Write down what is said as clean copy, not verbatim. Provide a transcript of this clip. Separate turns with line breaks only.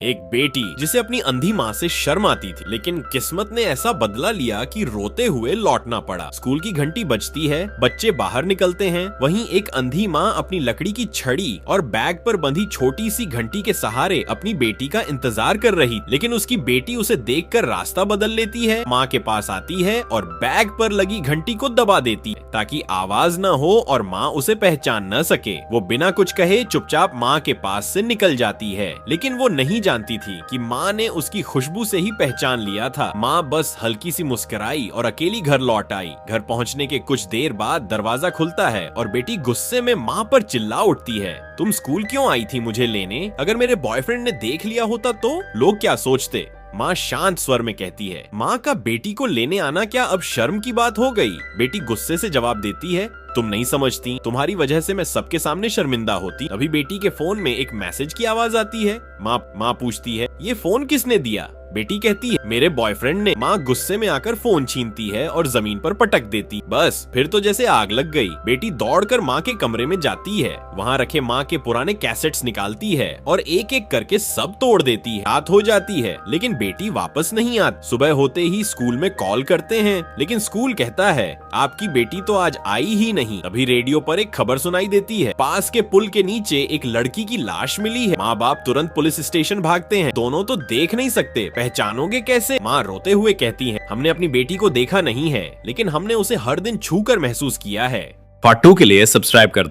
एक बेटी जिसे अपनी अंधी माँ से शर्म आती थी, लेकिन किस्मत ने ऐसा बदला लिया कि रोते हुए लौटना पड़ा। स्कूल की घंटी बजती है, बच्चे बाहर निकलते हैं, वहीं एक अंधी माँ अपनी लकड़ी की छड़ी और बैग पर बंधी छोटी सी घंटी के सहारे अपनी बेटी का इंतजार कर रही। लेकिन उसकी बेटी उसे देखकर रास्ता बदल लेती है, माँ के पास आती है और बैग पर लगी घंटी को दबा देती है ताकि आवाज न हो और माँ उसे पहचान न सके। वो बिना कुछ कहे चुपचाप माँ के पास से निकल जाती है, लेकिन वो नहीं जानती थी कि माँ ने उसकी खुशबू से ही पहचान लिया था। माँ बस हल्की सी मुस्कुराई और अकेली घर लौट आई। घर पहुँचने के कुछ देर बाद दरवाजा खुलता है और बेटी गुस्से में माँ पर चिल्ला उठती है, तुम स्कूल क्यों आई थी मुझे लेने? अगर मेरे बॉयफ्रेंड ने देख लिया होता तो लोग क्या सोचते? माँ शांत स्वर में कहती है, माँ का बेटी को लेने आना क्या अब शर्म की बात हो गई? बेटी गुस्से से जवाब देती है, तुम नहीं समझती, तुम्हारी वजह से मैं सबके सामने शर्मिंदा होती। अभी बेटी के फोन में एक मैसेज की आवाज आती है। माँ पूछती है, ये फोन किसने दिया? बेटी कहती है, मेरे बॉयफ्रेंड ने। माँ गुस्से में आकर फोन छीनती है और जमीन पर पटक देती। बस फिर तो जैसे आग लग गई। बेटी दौड़कर माँ के कमरे में जाती है, वहाँ रखे माँ के पुराने कैसेट्स निकालती है और एक एक करके सब तोड़ देती है। रात हो जाती है, लेकिन बेटी वापस नहीं आती। सुबह होते ही स्कूल में कॉल करते हैं, लेकिन स्कूल कहता है, आपकी बेटी तो आज आई ही नहीं। अभी रेडियो पर एक खबर सुनाई देती है, पास के पुल के नीचे एक लड़की की लाश मिली है। माँ बाप तुरंत पुलिस स्टेशन भागते हैं। दोनों तो देख नहीं सकते, पहचानोगे कैसे? माँ रोते हुए कहती है, हमने अपनी बेटी को देखा नहीं है, लेकिन हमने उसे हर दिन छू कर महसूस किया है।
पार्ट 2 के लिए सब्सक्राइब कर दो।